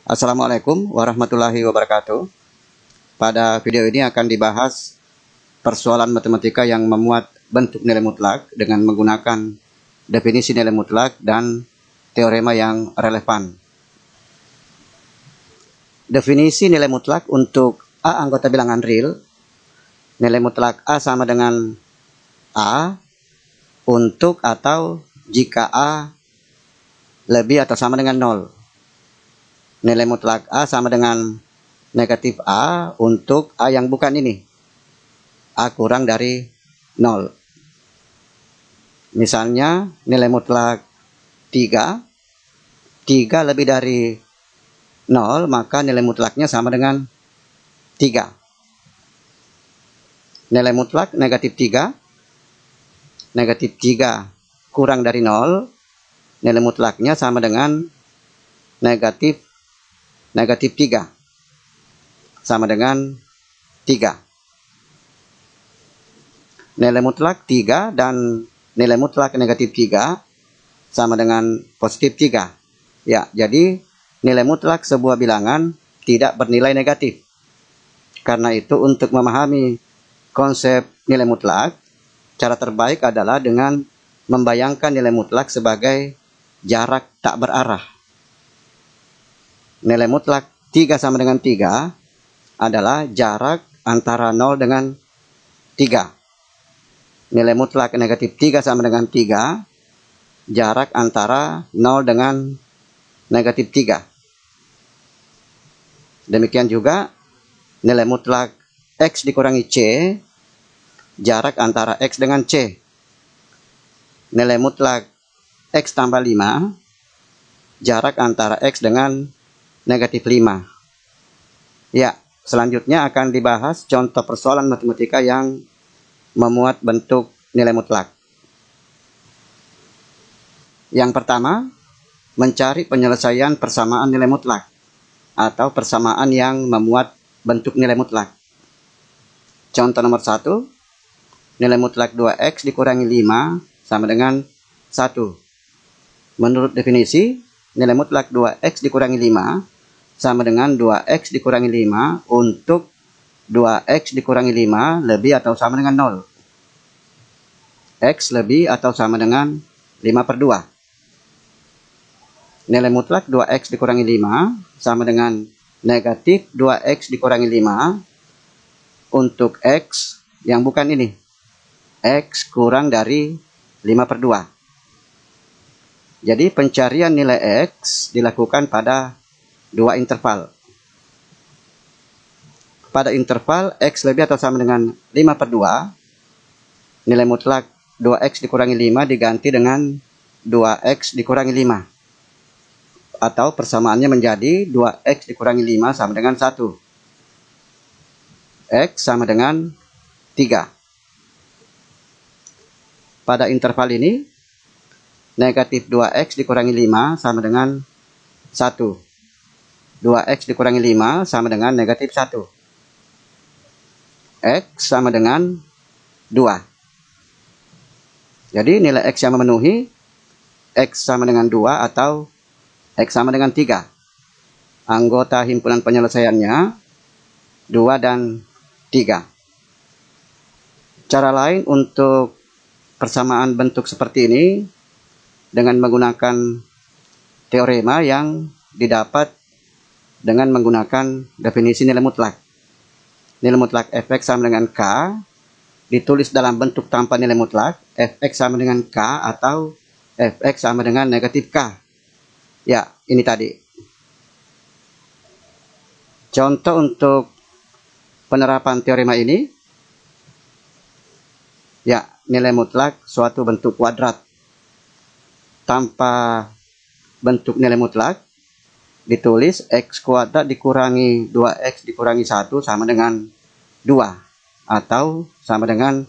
Assalamualaikum warahmatullahi wabarakatuh. Pada video ini akan dibahas persoalan matematika yang memuat bentuk nilai mutlak dengan menggunakan definisi nilai mutlak dan teorema yang relevan. Definisi nilai mutlak untuk A anggota bilangan real. Nilai mutlak A sama dengan A untuk atau jika A lebih atau sama dengan 0. Nilai mutlak A sama dengan negatif A untuk A yang bukan ini. A kurang dari 0. Misalnya nilai mutlak 3. 3 lebih dari 0, maka nilai mutlaknya sama dengan 3. Nilai mutlak negatif 3. Negatif 3 kurang dari 0. Nilai mutlaknya sama dengan negatif 3 sama dengan 3. Nilai mutlak 3 dan nilai mutlak negatif 3 sama dengan positif 3. Ya, jadi nilai mutlak sebuah bilangan tidak bernilai negatif. Karena itu untuk memahami konsep nilai mutlak, cara terbaik adalah dengan membayangkan nilai mutlak sebagai jarak tak berarah. Nilai mutlak 3 sama dengan 3 adalah jarak antara 0 dengan 3. Nilai mutlak negatif 3 sama dengan 3, jarak antara 0 dengan negatif 3. Demikian juga nilai mutlak X dikurangi C, jarak antara X dengan C. Nilai mutlak X tambah 5, jarak antara X dengan negatif 5. Ya, selanjutnya akan dibahas contoh persoalan matematika yang memuat bentuk nilai mutlak. Yang pertama, mencari penyelesaian persamaan nilai mutlak atau persamaan yang memuat bentuk nilai mutlak. Contoh nomor 1, nilai mutlak 2x dikurangi 5 sama dengan 1. Menurut definisi, nilai mutlak 2x dikurangi 5 sama dengan 2x dikurangi 5 untuk 2x dikurangi 5 lebih atau sama dengan 0. X lebih atau sama dengan 5/2. Nilai mutlak 2x dikurangi 5 sama dengan negatif 2x dikurangi 5 untuk X yang bukan ini. X kurang dari 5/2. Jadi pencarian nilai X dilakukan pada dua interval. Pada interval X lebih atau sama dengan 5/2, nilai mutlak 2x dikurangi 5 diganti dengan 2x dikurangi 5. Atau persamaannya menjadi 2x dikurangi 5 sama dengan 1. X sama dengan 3. Pada interval ini, negatif 2x dikurangi 5 sama dengan 1. 2x dikurangi 5 sama dengan negatif 1. X sama dengan 2. Jadi nilai X yang memenuhi X sama dengan 2 atau X sama dengan 3. Anggota himpunan penyelesaiannya 2 dan 3. Cara lain untuk persamaan bentuk seperti ini dengan menggunakan teorema yang didapat dengan menggunakan definisi nilai mutlak. Nilai mutlak fx sama dengan k ditulis dalam bentuk tanpa nilai mutlak, fx sama dengan k atau fx sama dengan negatif k. Ya, ini tadi. Contoh untuk penerapan teorema ini. Ya, nilai mutlak suatu bentuk kuadrat tanpa bentuk nilai mutlak ditulis x kuadrat dikurangi 2x dikurangi 1 sama dengan 2 atau sama dengan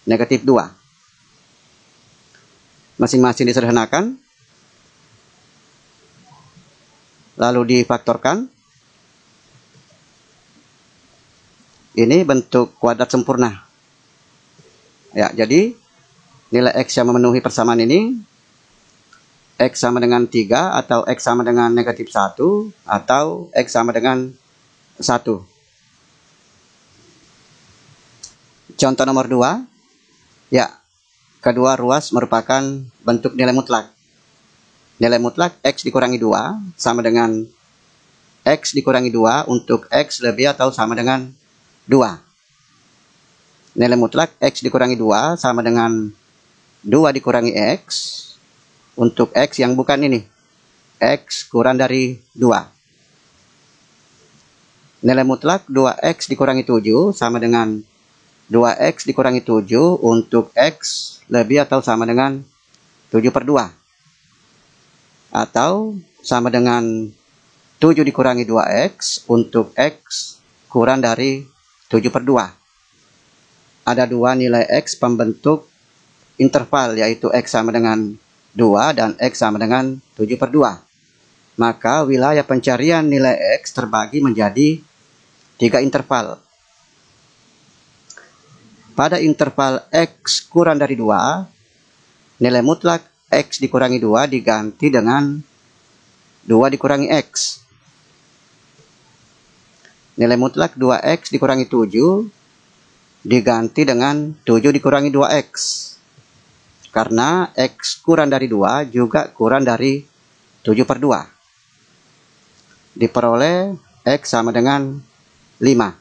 negatif 2. Masing-masing disederhanakan lalu difaktorkan. Ini bentuk kuadrat sempurna. Ya, jadi nilai X yang memenuhi persamaan ini X sama dengan 3, atau X sama dengan negatif 1, atau X sama dengan 1. Contoh nomor 2, ya, kedua ruas merupakan bentuk nilai mutlak. Nilai mutlak X dikurangi 2 sama dengan X dikurangi 2 untuk X lebih atau sama dengan 2. Nilai mutlak X dikurangi 2 sama dengan 2 dikurangi X untuk X yang bukan ini, X kurang dari 2. Nilai mutlak 2X dikurangi 7 sama dengan 2X dikurangi 7 untuk X lebih atau sama dengan 7/2. Atau sama dengan 7 dikurangi 2X untuk X kurang dari 7/2. Ada dua nilai X pembentuk interval, yaitu X sama dengan 2 dan X sama dengan 7/2. Maka wilayah pencarian nilai X terbagi menjadi 3 interval. Pada interval X kurang dari 2, nilai mutlak X dikurangi 2 diganti dengan 2 dikurangi X. Nilai mutlak 2X dikurangi 7 diganti dengan 7 dikurangi 2X. Karena X kurang dari 2 juga kurang dari 7/2. Diperoleh X sama dengan 5.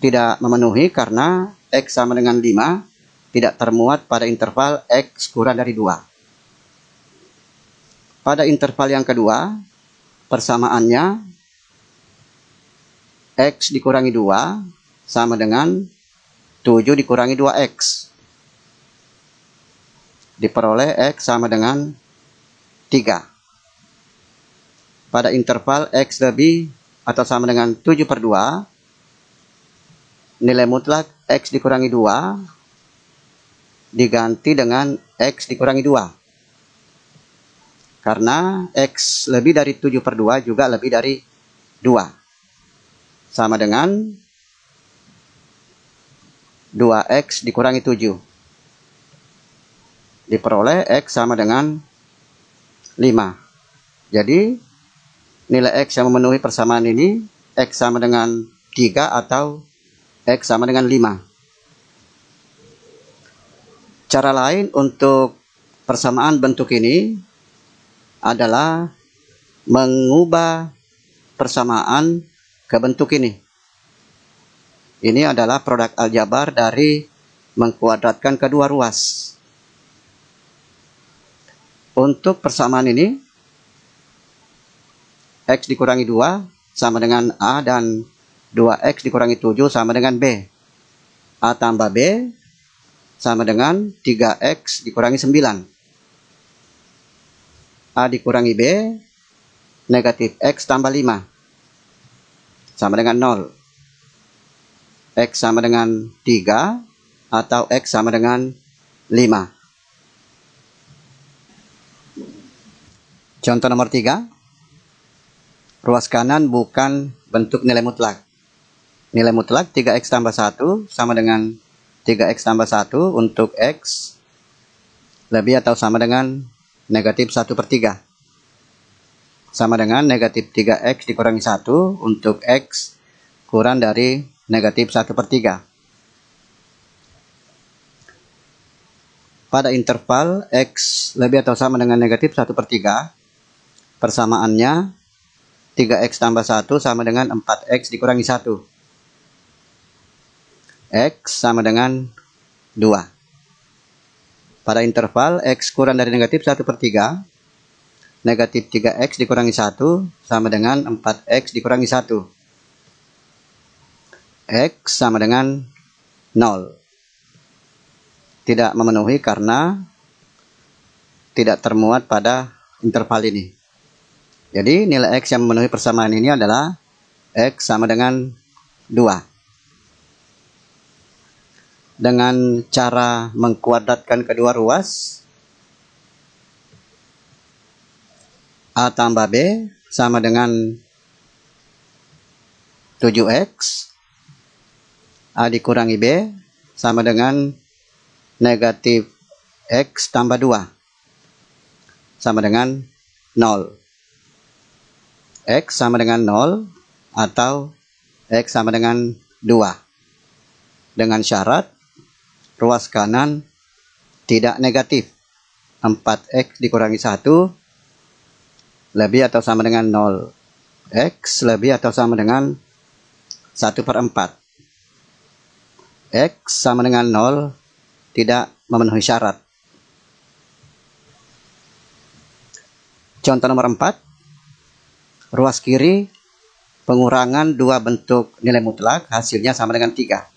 Tidak memenuhi karena X sama dengan 5 tidak termuat pada interval X kurang dari 2. Pada interval yang kedua, persamaannya X dikurangi 2 sama dengan 7 dikurangi 2X. Diperoleh X sama dengan 3. Pada interval X lebih atau sama dengan 7/2, nilai mutlak X dikurangi 2 diganti dengan X dikurangi 2. Karena X lebih dari 7/2 juga lebih dari 2. Sama dengan 2X dikurangi 7. Diperoleh X sama dengan 5. Jadi, nilai X yang memenuhi persamaan ini, X sama dengan 3 atau X sama dengan 5. Cara lain untuk persamaan bentuk ini adalah mengubah persamaan ke bentuk ini. Ini adalah produk aljabar dari mengkuadratkan kedua ruas. Untuk persamaan ini, X dikurangi 2 sama dengan A dan 2X dikurangi 7 sama dengan B. A tambah B sama dengan 3X dikurangi 9. A dikurangi B, negatif X tambah 5. Sama dengan 0. X sama dengan 3 atau X sama dengan 5. Contoh nomor 3. Ruas kanan bukan bentuk nilai mutlak. Nilai mutlak 3X tambah 1 sama dengan 3X tambah 1 untuk X lebih atau sama dengan negatif 1/3. Sama dengan negatif 3X dikurangi 1 untuk X kurang dari negatif 1/3. Pada interval X lebih atau sama dengan negatif 1/3, persamaannya 3X tambah 1 sama dengan 4X dikurangi 1. X sama dengan 2. Pada interval X kurang dari negatif 1/3, negatif 3X dikurangi 1 sama dengan 4X dikurangi 1. X sama dengan 0. Tidak memenuhi karena tidak termuat pada interval ini. Jadi nilai X yang memenuhi persamaan ini adalah X sama dengan 2. Dengan cara mengkuadratkan kedua ruas, A tambah B sama dengan 7X. A dikurangi B sama dengan negatif X tambah 2. sama dengan 0. X sama dengan 0 atau X sama dengan 2. Dengan syarat ruas kanan tidak negatif. 4X dikurangi 1 lebih atau sama dengan 0. X lebih atau sama dengan 1/4. X sama dengan 0 tidak memenuhi syarat. Contoh nomor 4. Ruas kiri pengurangan dua bentuk nilai mutlak hasilnya sama dengan 3.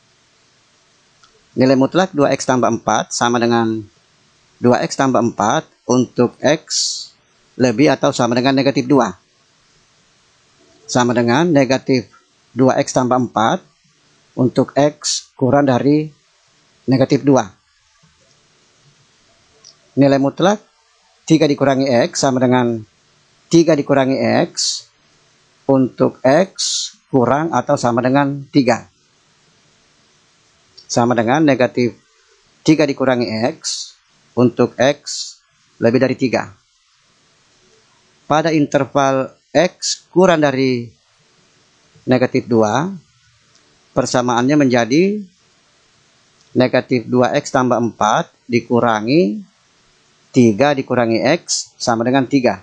Nilai mutlak 2X tambah 4 sama dengan 2X tambah 4 untuk X lebih atau sama dengan negatif 2. Sama dengan negatif 2X tambah 4 untuk X kurang dari negatif 2. Nilai mutlak 3 dikurangi X sama dengan 3 dikurangi X untuk X kurang atau sama dengan 3. Sama dengan negatif 3 dikurangi X untuk X lebih dari 3. Pada interval X kurang dari negatif 2, persamaannya menjadi negatif 2X tambah 4 dikurangi 3 dikurangi X sama dengan 3.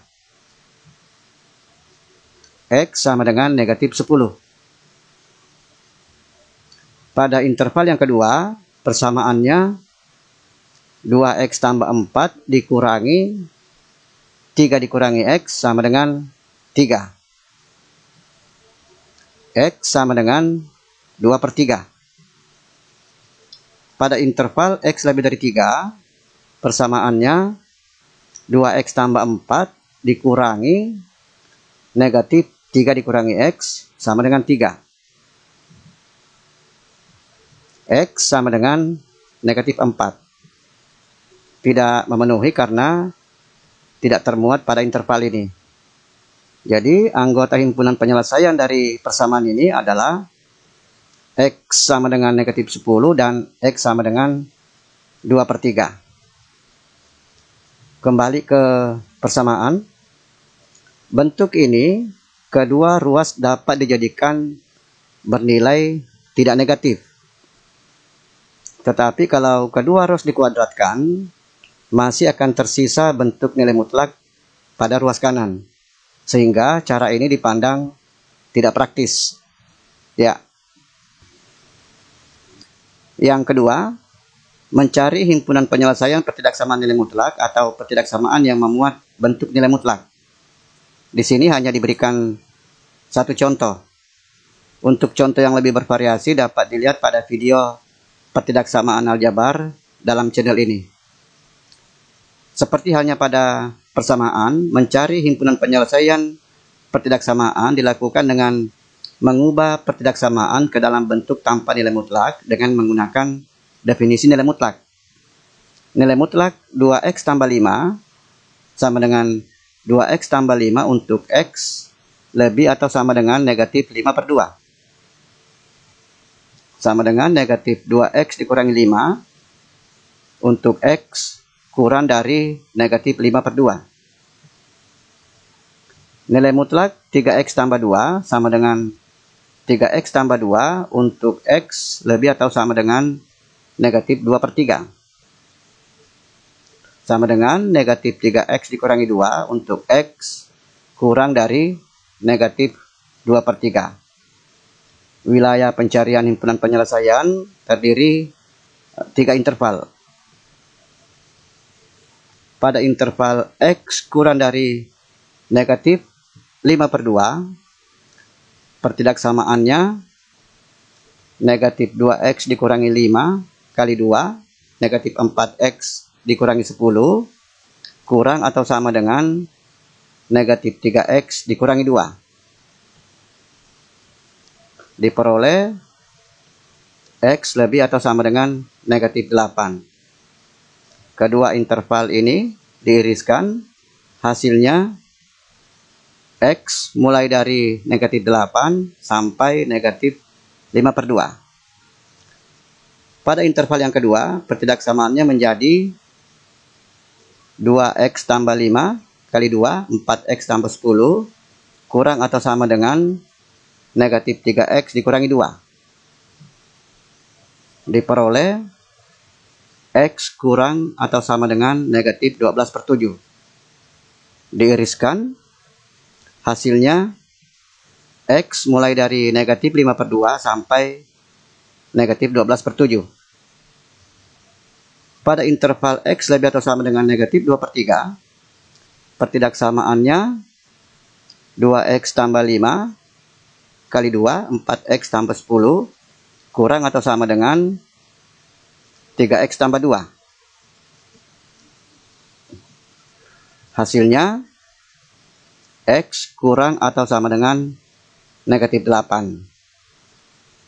X sama dengan negatif 10. Pada interval yang kedua, persamaannya 2X tambah 4 dikurangi 3 dikurangi X sama dengan 3. X sama dengan 2/3. Pada interval X lebih dari 3, persamaannya 2X tambah 4 dikurangi negatif 3 dikurangi X sama dengan 3. X sama dengan negatif 4. Tidak memenuhi karena tidak termuat pada interval ini. Jadi anggota himpunan penyelesaian dari persamaan ini adalah X sama dengan negatif 10 dan X sama dengan 2/3. Kembali ke persamaan. Bentuk ini, kedua ruas dapat dijadikan bernilai tidak negatif. Tetapi kalau kedua ruas dikuadratkan, masih akan tersisa bentuk nilai mutlak pada ruas kanan. Sehingga cara ini dipandang tidak praktis. Ya. Yang kedua, mencari himpunan penyelesaian pertidaksamaan nilai mutlak atau pertidaksamaan yang memuat bentuk nilai mutlak. Di sini hanya diberikan satu contoh. Untuk contoh yang lebih bervariasi dapat dilihat pada video pertidaksamaan aljabar dalam channel ini. Seperti halnya pada persamaan, mencari himpunan penyelesaian pertidaksamaan dilakukan dengan mengubah pertidaksamaan ke dalam bentuk tanpa nilai mutlak dengan menggunakan definisi nilai mutlak. Nilai mutlak 2X tambah 5 sama dengan 2X tambah 5 untuk X lebih atau sama dengan negatif 5/2. Sama dengan negatif 2X dikurangi 5 untuk X kurang dari negatif 5/2. Nilai mutlak 3X tambah 2 sama dengan 3X tambah 2 untuk X lebih atau sama dengan negatif 2/3. Sama dengan negatif 3X dikurangi 2 untuk X kurang dari negatif 2/3. Wilayah pencarian himpunan penyelesaian terdiri 3 interval. Pada interval X kurang dari negatif 5/2, pertidaksamaannya negatif 2X dikurangi 5 kali 2, negatif 4X dikurangi 10, kurang atau sama dengan negatif 3X dikurangi 2. Diperoleh X lebih atau sama dengan negatif 8. Kedua interval ini diiriskan, hasilnya X mulai dari negatif 8 sampai negatif 5/2. Pada interval yang kedua, pertidaksamaannya menjadi 2X tambah 5 kali 2, 4x tambah 10, kurang atau sama dengan negatif 3x dikurangi 2. Diperoleh x kurang atau sama dengan negatif 12/7. Diiriskan, hasilnya x mulai dari negatif 5/2 sampai negatif 12/7. Pada interval x lebih atau sama dengan negatif 2/3, pertidaksamaannya 2x tambah 5 kali 2, 4x tambah 10, kurang atau sama dengan 3x tambah 2. Hasilnya x kurang atau sama dengan negatif 8.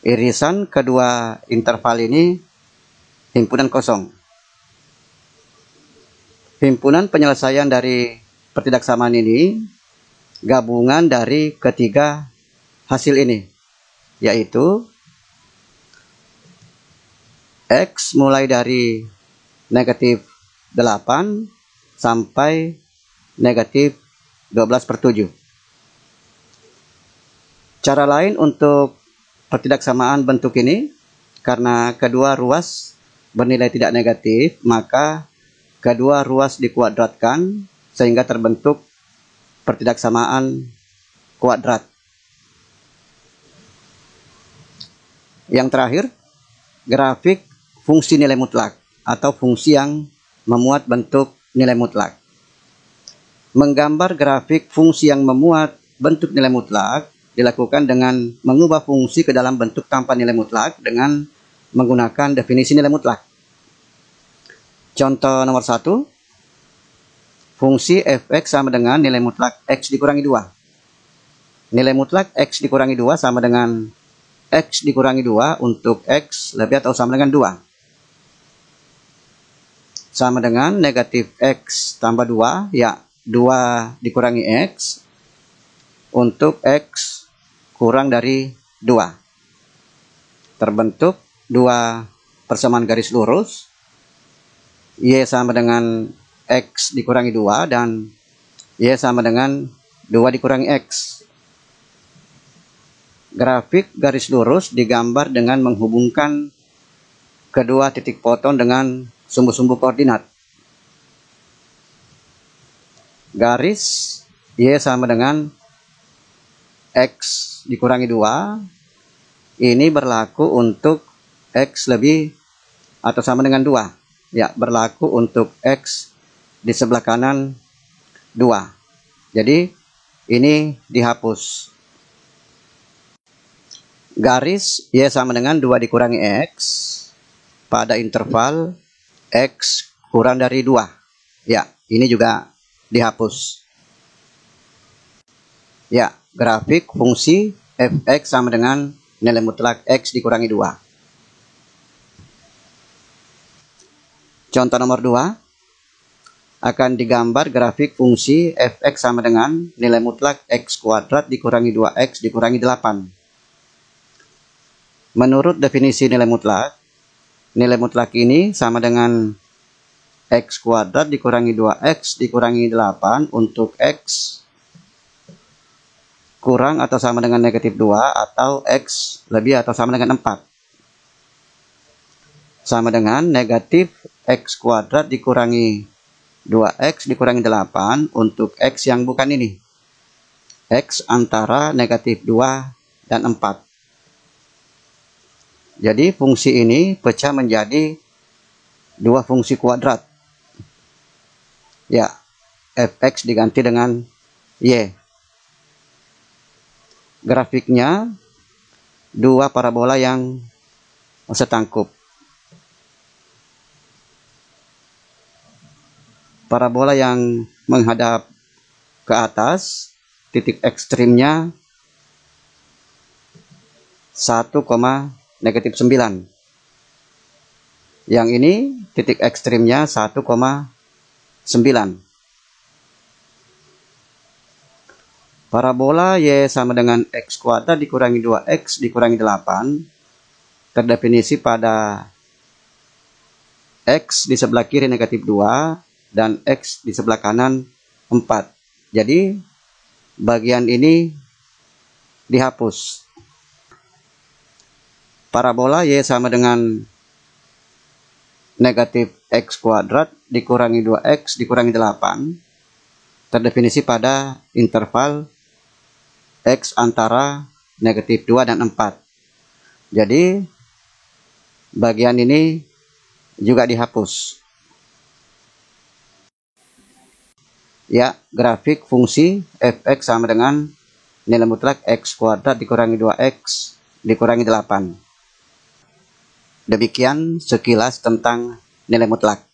Irisan kedua interval ini himpunan kosong. Himpunan penyelesaian dari pertidaksamaan ini gabungan dari ketiga hasil ini, yaitu x mulai dari negatif 8 sampai negatif 12/7. Cara lain untuk pertidaksamaan bentuk ini, karena kedua ruas bernilai tidak negatif, maka kedua ruas dikuadratkan sehingga terbentuk pertidaksamaan kuadrat. Yang terakhir, grafik fungsi nilai mutlak atau fungsi yang memuat bentuk nilai mutlak. Menggambar grafik fungsi yang memuat bentuk nilai mutlak dilakukan dengan mengubah fungsi ke dalam bentuk tanpa nilai mutlak dengan menggunakan definisi nilai mutlak. Contoh nomor 1, fungsi fx sama dengan nilai mutlak x dikurangi 2. Nilai mutlak x dikurangi 2 sama dengan x dikurangi 2 untuk x lebih atau sama dengan 2. Sama dengan negatif x tambah 2, ya 2 dikurangi x untuk x kurang dari 2. Terbentuk dua persamaan garis lurus, y sama dengan x dikurangi 2 dan y sama dengan 2 dikurangi x. Grafik garis lurus digambar dengan menghubungkan kedua titik potong dengan sumbu-sumbu koordinat. Garis y sama dengan x dikurangi 2 ini berlaku untuk x lebih atau sama dengan 2. Ya, berlaku untuk x di sebelah kanan 2. Jadi ini dihapus. Garis y sama dengan 2 dikurangi x pada interval x kurang dari 2. Ya, ini juga dihapus. Ya, grafik fungsi fx sama dengan nilai mutlak x dikurangi 2. Contoh nomor 2, akan digambar grafik fungsi fx sama dengan nilai mutlak x kuadrat dikurangi 2x dikurangi 8. Menurut definisi nilai mutlak ini sama dengan x kuadrat dikurangi 2x dikurangi 8 untuk x kurang atau sama dengan negatif 2 atau x lebih atau sama dengan 4. Sama dengan negatif x kuadrat dikurangi 2x dikurangi 8 untuk x yang bukan ini, x antara negatif 2 dan 4. Jadi fungsi ini pecah menjadi dua fungsi kuadrat. Ya, fx diganti dengan y. Grafiknya dua parabola yang setangkup. Parabola yang menghadap ke atas, titik ekstrimnya 1, negatif 9. Yang ini titik ekstrimnya 1,9. Parabola y sama dengan x kuadrat dikurangi 2x dikurangi 8 terdefinisi pada x di sebelah kiri negatif 2 dan x di sebelah kanan 4. Jadi bagian ini dihapus. Parabola Y sama dengan negatif X kuadrat dikurangi 2X dikurangi 8 terdefinisi pada interval X antara negatif 2 dan 4. Jadi bagian ini juga dihapus. Ya, grafik fungsi fx sama dengan nilai mutlak X kuadrat dikurangi 2X dikurangi 8. Demikian sekilas tentang nilai mutlak.